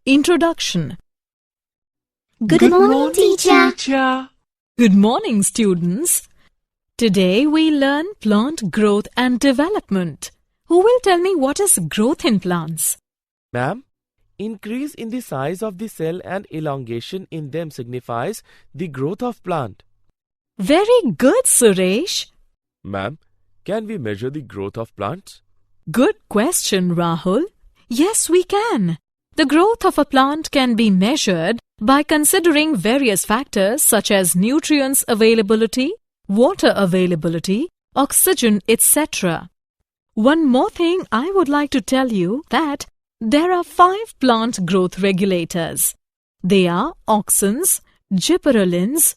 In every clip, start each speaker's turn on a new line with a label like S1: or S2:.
S1: Introduction.
S2: Good morning, teacher.
S1: Good morning, students. Today we learn plant growth and development. Who will tell me what is growth in plants?
S3: Ma'am, increase in the size of the cell and elongation in them signifies the growth of plant.
S1: Very good, Suresh.
S3: Ma'am, can we measure the growth of plants?
S1: Good question, Rahul. Yes, we can. The growth of a plant can be measured by considering various factors such as nutrients availability, water availability, oxygen, etc. One more thing I would like to tell you that there are 5 plant growth regulators. They are auxins, gibberellins,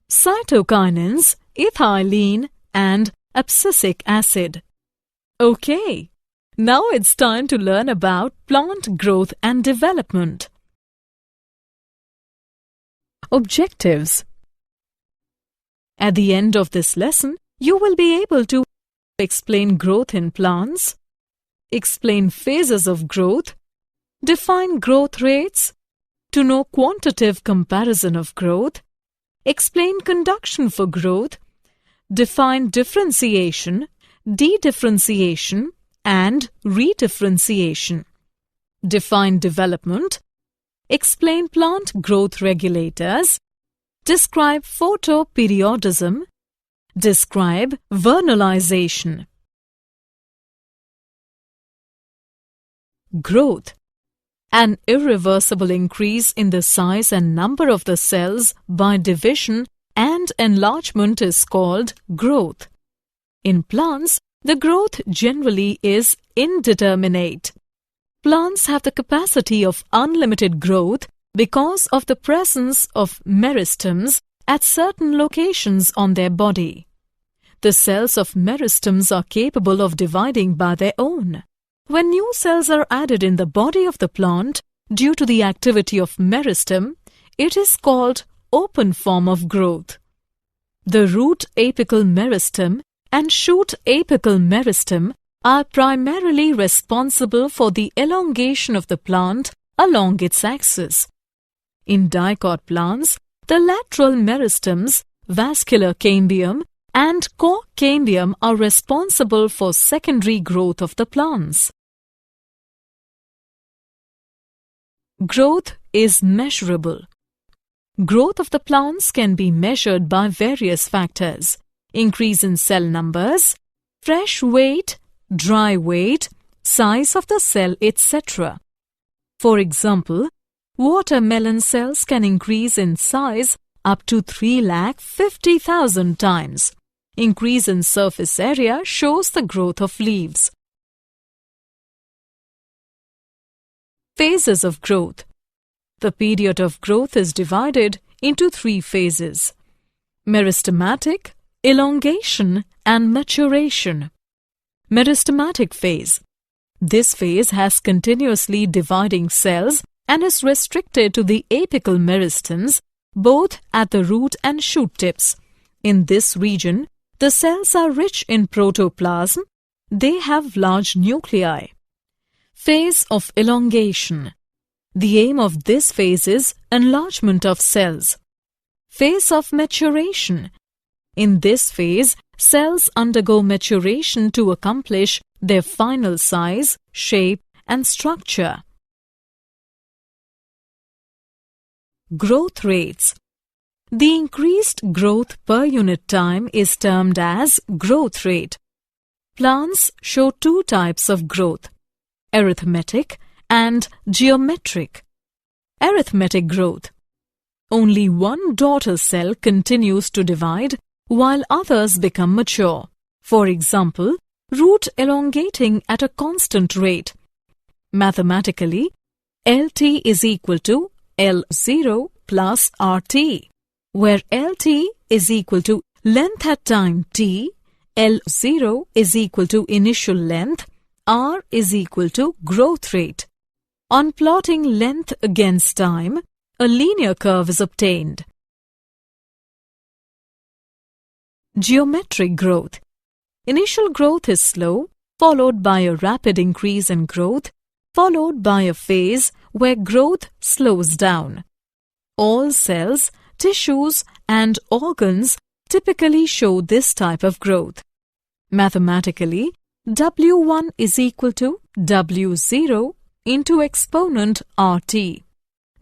S1: cytokinins, ethylene and abscisic acid. Okay, now it's time to learn about plant growth and development. Objectives. At the end of this lesson, you will be able to explain growth in plants, explain phases of growth, define growth rates, to know quantitative comparison of growth, explain conduction for growth, define differentiation, dedifferentiation, and redifferentiation. Define development, explain plant growth regulators, describe photoperiodism, describe vernalization. Growth. An irreversible increase in the size and number of the cells by division and enlargement is called growth. In plants, the growth generally is indeterminate. Plants have the capacity of unlimited growth because of the presence of meristems at certain locations on their body. The cells of meristems are capable of dividing by their own. When new cells are added in the body of the plant due to the activity of meristem, it is called open form of growth. The root apical meristem and shoot apical meristem are primarily responsible for the elongation of the plant along its axis. In dicot plants, the lateral meristems, vascular cambium, and core cambium are responsible for secondary growth of the plants. Growth is measurable. Growth of the plants can be measured by various factors: increase in cell numbers, fresh weight, dry weight, size of the cell, etc. For example, watermelon cells can increase in size up to 350,000 times. Increase in surface area shows the growth of leaves. Phases of growth. The period of growth is divided into 3 phases: meristematic, elongation, and maturation. Meristematic phase. This phase has continuously dividing cells and is restricted to the apical meristems, both at the root and shoot tips. In this region, the cells are rich in protoplasm. They have large nuclei. Phase of elongation. The aim of this phase is enlargement of cells. Phase of maturation. In this phase, cells undergo maturation to accomplish their final size, shape, and structure. Growth rates. The increased growth per unit time is termed as growth rate. Plants show 2 types of growth: arithmetic and geometric. Arithmetic growth. Only one daughter cell continues to divide while others become mature. For example, root elongating at a constant rate. Mathematically, LT is equal to L0 plus RT, where LT is equal to length at time t, L0 is equal to initial length, R is equal to growth rate. On plotting length against time, a linear curve is obtained. Geometric growth. Initial growth is slow, followed by a rapid increase in growth, followed by a phase where growth slows down. All cells, tissues, and organs typically show this type of growth. Mathematically, W1 is equal to W0 into exponent RT.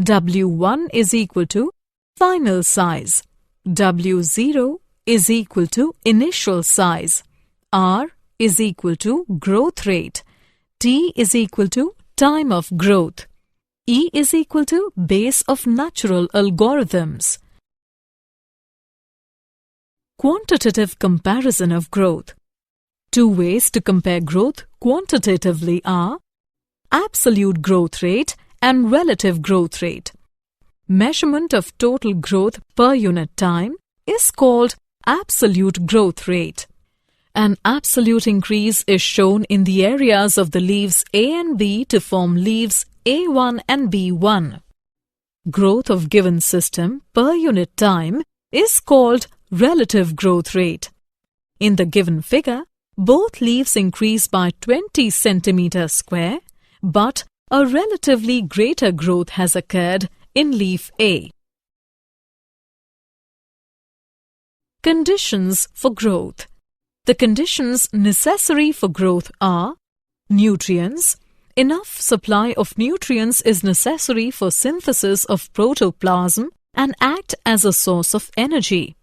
S1: W1 is equal to final size. W0 is equal to initial size. R is equal to growth rate. T is equal to time of growth. E is equal to base of natural algorithms. Quantitative comparison of growth. Two ways to compare growth quantitatively are absolute growth rate and relative growth rate. Measurement of total growth per unit time is called absolute growth rate. An absolute increase is shown in the areas of the leaves A and B to form leaves A1 and B1. Growth of given system per unit time is called relative growth rate. In the given figure, both leaves increase by 20 centimeter square, but a relatively greater growth has occurred in leaf A. Conditions for growth. The conditions necessary for growth are nutrients. Enough supply of nutrients is necessary for synthesis of protoplasm and act as a source of energy.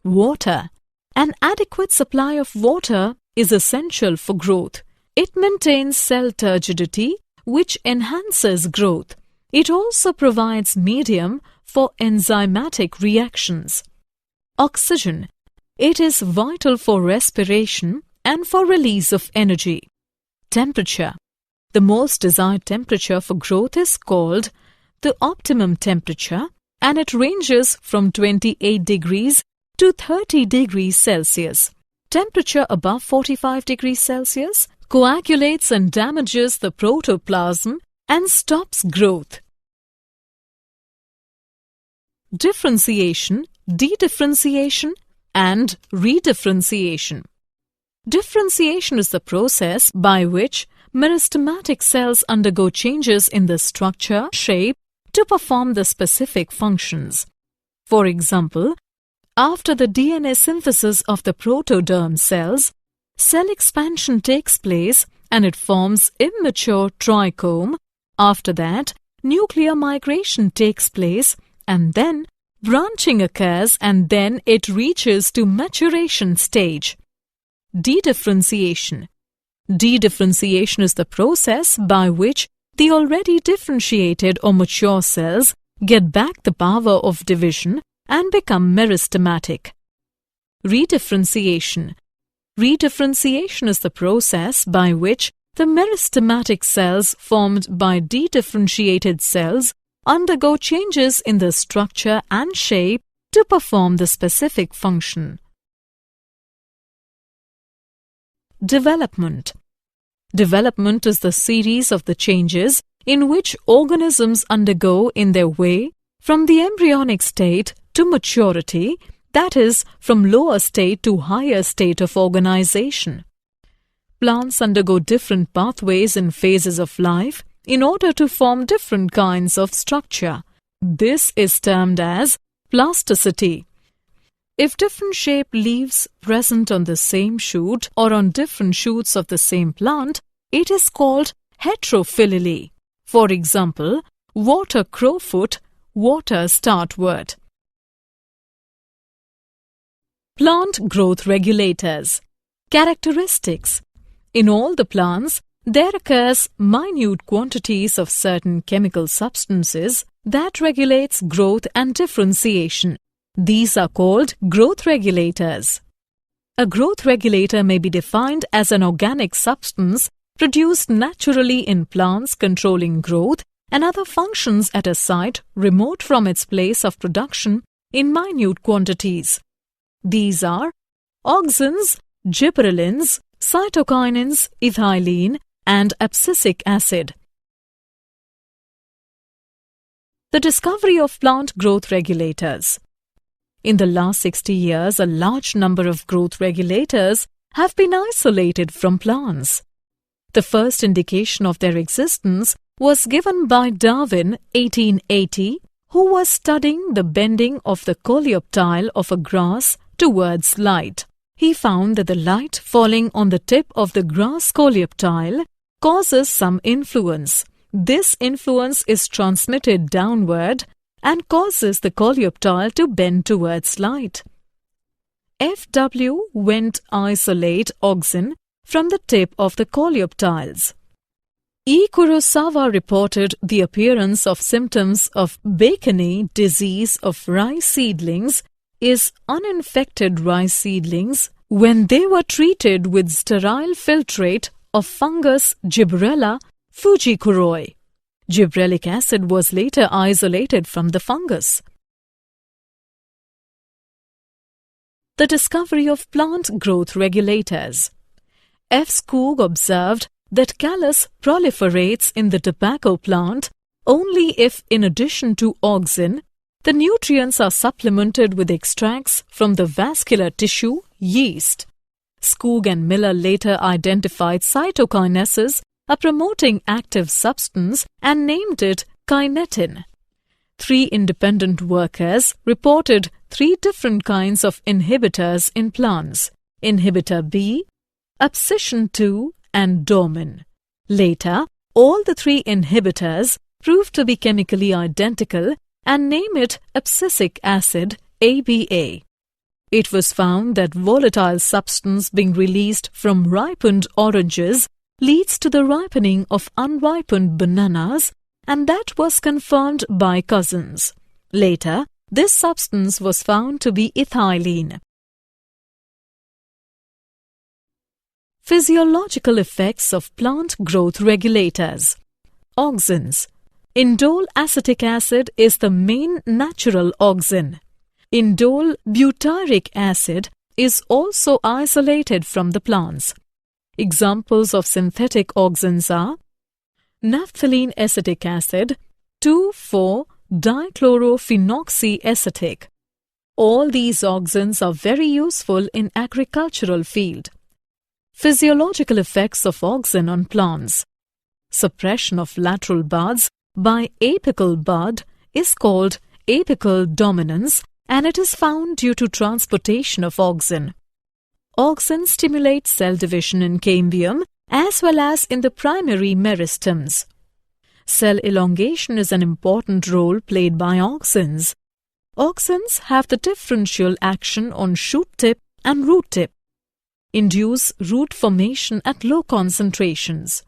S1: Water. An adequate supply of water is essential for growth. It maintains cell turgidity, which enhances growth. It also provides medium for enzymatic reactions. Oxygen. It is vital for respiration and for release of energy. Temperature. The most desired temperature for growth is called the optimum temperature, and it ranges from 28 degrees to 30 degrees Celsius. Temperature above 45 degrees Celsius coagulates and damages the protoplasm and stops growth. Differentiation, dedifferentiation, and redifferentiation. Differentiation is the process by which meristematic cells undergo changes in the structure, shape, to perform the specific functions. For example, after the DNA synthesis of the protoderm cells, cell expansion takes place and it forms immature trichome. After that, nuclear migration takes place and then branching occurs and then it reaches to maturation stage. Dedifferentiation. Dedifferentiation is the process by which the already differentiated or mature cells get back the power of division and become meristematic. Redifferentiation. Redifferentiation is the process by which the meristematic cells formed by dedifferentiated cells undergo changes in the structure and shape to perform the specific function. Development. Development is the series of the changes in which organisms undergo in their way from the embryonic state to maturity, that is, from lower state to higher state of organization. Plants undergo different pathways in phases of life in order to form different kinds of structure. This is termed as plasticity. If different shaped leaves present on the same shoot or on different shoots of the same plant, it is called heterophyly. For example, water crowfoot, water startwort. Plant growth regulators. Characteristics. In all the plants, there occurs minute quantities of certain chemical substances that regulates growth and differentiation. These are called growth regulators. A growth regulator may be defined as an organic substance produced naturally in plants controlling growth and other functions at a site remote from its place of production in minute quantities. These are auxins, gibberellins, cytokinins, ethylene, and abscisic acid. The discovery of plant growth regulators. In the last 60 years, a large number of growth regulators have been isolated from plants. The first indication of their existence was given by Darwin 1880, who was studying the bending of the coleoptile of a grass towards light. He found that the light falling on the tip of the grass coleoptile causes some influence. This influence is transmitted downward and causes the coleoptile to bend towards light. F.W. went isolate oxen from the tip of the coleoptiles. E. Kurosawa reported the appearance of symptoms of Bacony disease of rice seedlings is uninfected rice seedlings when they were treated with sterile filtrate of fungus Gibberella fujikuroi. Gibberellic acid was later isolated from the fungus. The discovery of plant growth regulators. F. Skoog observed that callus proliferates in the tobacco plant only if, in addition to auxin, the nutrients are supplemented with extracts from the vascular tissue, yeast. Skoog and Miller later identified cytokinesis, a promoting active substance, and named it kinetin. 3 independent workers reported 3 different kinds of inhibitors in plants: inhibitor B, abscission 2, and dormin. Later, all the 3 inhibitors proved to be chemically identical and name it abscisic acid, ABA. It was found that volatile substance being released from ripened oranges leads to the ripening of unripened bananas, and that was confirmed by Cousins. Later, this substance was found to be ethylene. Physiological effects of plant growth regulators. Auxins. Indole acetic acid is the main natural auxin. Indole butyric acid is also isolated from the plants. Examples of synthetic auxins are naphthalene acetic acid, 2,4-dichlorophenoxyacetic. All these auxins are very useful in agricultural field. Physiological effects of auxin on plants. Suppression of lateral buds by apical bud is called apical dominance, and it is found due to transportation of auxin. Auxin stimulate cell division in cambium as well as in the primary meristems. Cell elongation is an important role played by auxins. Auxins have the differential action on shoot tip and root tip. Induce root formation at low concentrations.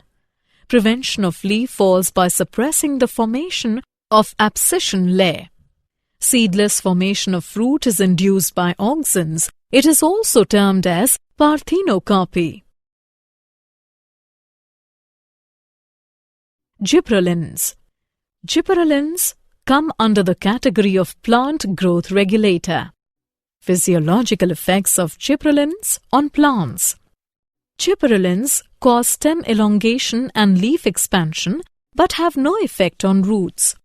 S1: Prevention of leaf falls by suppressing the formation of abscission layer. Seedless formation of fruit is induced by auxins. It is also termed as parthenocarpy. Gibberellins. Gibberellins come under the category of plant growth regulator. Physiological effects of gibberellins on plants. Gibberellins cause stem elongation and leaf expansion but have no effect on roots.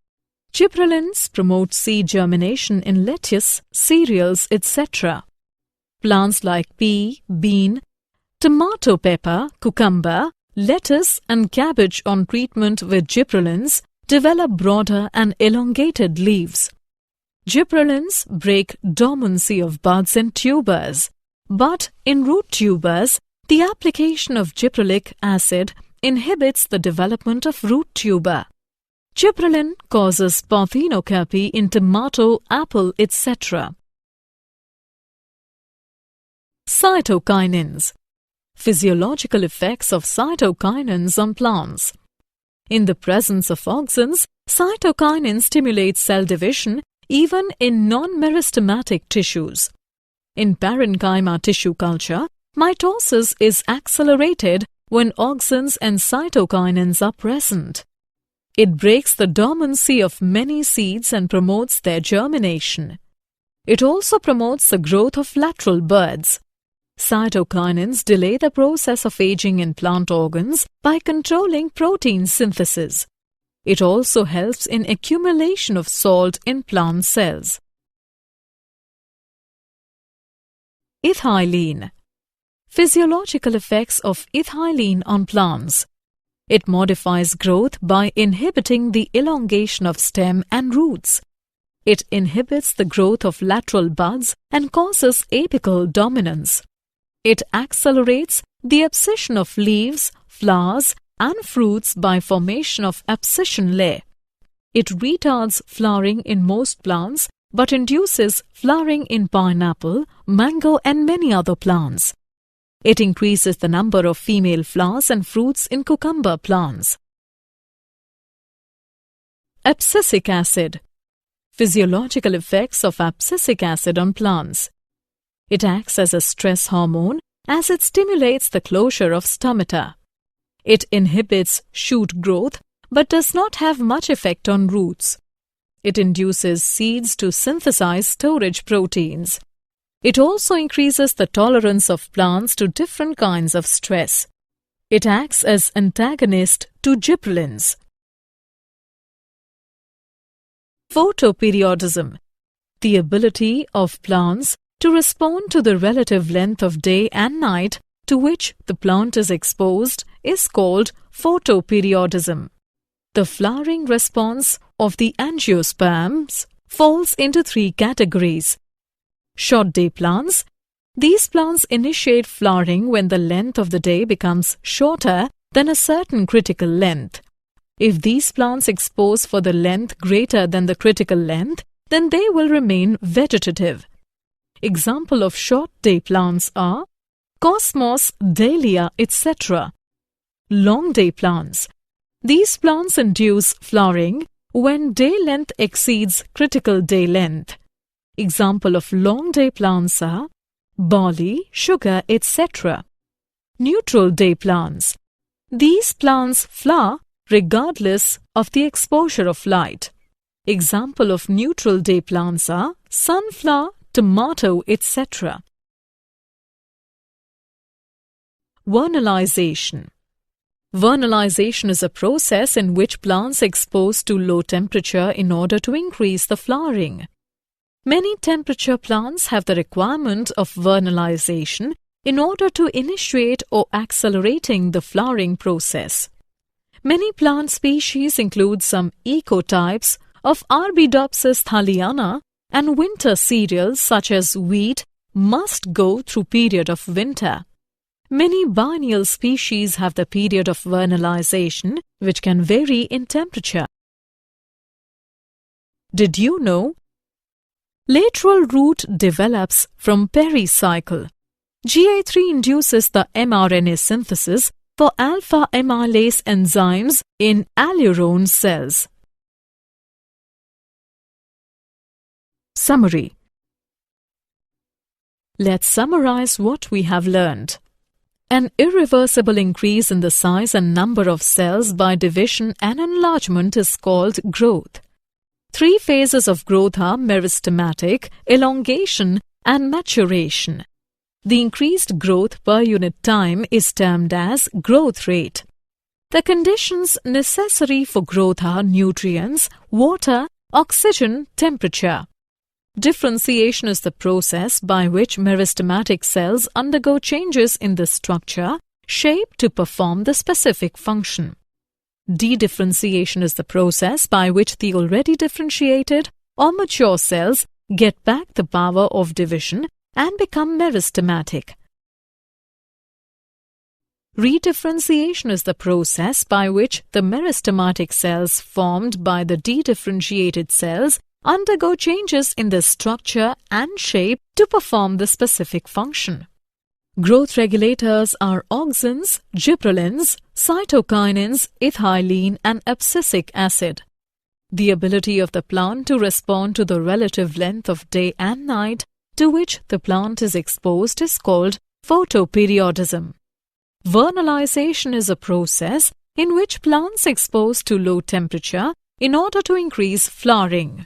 S1: Gibberellins promote seed germination in lettuce, cereals, etc. Plants like pea, bean, tomato pepper, cucumber, lettuce and cabbage on treatment with gibberellins develop broader and elongated leaves. Gibberellins break dormancy of buds and tubers, but in root tubers, the application of gibberellic acid inhibits the development of root tuber. Gibberellin causes parthenocarpy in tomato, apple, etc. Cytokinins. Physiological effects of cytokinins on plants. In the presence of auxins, cytokinin stimulates cell division even in non-meristematic tissues. In parenchyma tissue culture, mitosis is accelerated when auxins and cytokinins are present. It breaks the dormancy of many seeds and promotes their germination. It also promotes the growth of lateral buds. Cytokinins delay the process of aging in plant organs by controlling protein synthesis. It also helps in accumulation of salt in plant cells. Ethylene. Physiological effects of ethylene on plants. It modifies growth by inhibiting the elongation of stem and roots. It inhibits the growth of lateral buds and causes apical dominance. It accelerates the abscission of leaves, flowers, and fruits by formation of abscission layer. It retards flowering in most plants but induces flowering in pineapple, mango, and many other plants. It increases the number of female flowers and fruits in cucumber plants. Abscisic acid. Physiological effects of abscisic acid on plants. It acts as a stress hormone as it stimulates the closure of stomata. It inhibits shoot growth but does not have much effect on roots. It induces seeds to synthesize storage proteins. It also increases the tolerance of plants to different kinds of stress. It acts as antagonist to gibberellins. Photoperiodism. The ability of plants to respond to the relative length of day and night to which the plant is exposed is called photoperiodism. The flowering response of the angiosperms falls into three categories. Short day plants. These plants initiate flowering when the length of the day becomes shorter than a certain critical length. If these plants expose for the length greater than the critical length, then they will remain vegetative. Example of short day plants are Cosmos, Dahlia, etc. Long day plants. These plants induce flowering when day length exceeds critical day length. Example of long day plants are barley, sugar, etc. Neutral day plants. These plants flower regardless of the exposure of light. Example of neutral day plants are sunflower, tomato, etc. Vernalization. Vernalization is a process in which plants expose to low temperature in order to increase the flowering. Many temperature plants have the requirement of vernalization in order to initiate or accelerating the flowering process. Many plant species include some ecotypes of Arabidopsis thaliana and winter cereals such as wheat must go through period of winter. Many biennial species have the period of vernalization, which can vary in temperature. Did you know? Lateral root develops from pericycle. GA3 induces the mRNA synthesis for alpha amylase enzymes in allurone cells. Summary. Let's summarize what we have learned. An irreversible increase in the size and number of cells by division and enlargement is called growth. Three phases of growth are meristematic, elongation, and maturation. The increased growth per unit time is termed as growth rate. The conditions necessary for growth are nutrients, water, oxygen, temperature. Differentiation is the process by which meristematic cells undergo changes in the structure, shape to perform the specific function. Dedifferentiation is the process by which the already differentiated or mature cells get back the power of division and become meristematic. Redifferentiation is the process by which the meristematic cells formed by the dedifferentiated cells undergo changes in their structure and shape to perform the specific function. Growth regulators are auxins, gibberellins, cytokinins, ethylene, and abscisic acid. The ability of the plant to respond to the relative length of day and night to which the plant is exposed is called photoperiodism. Vernalization is a process in which plants expose to low temperature in order to increase flowering.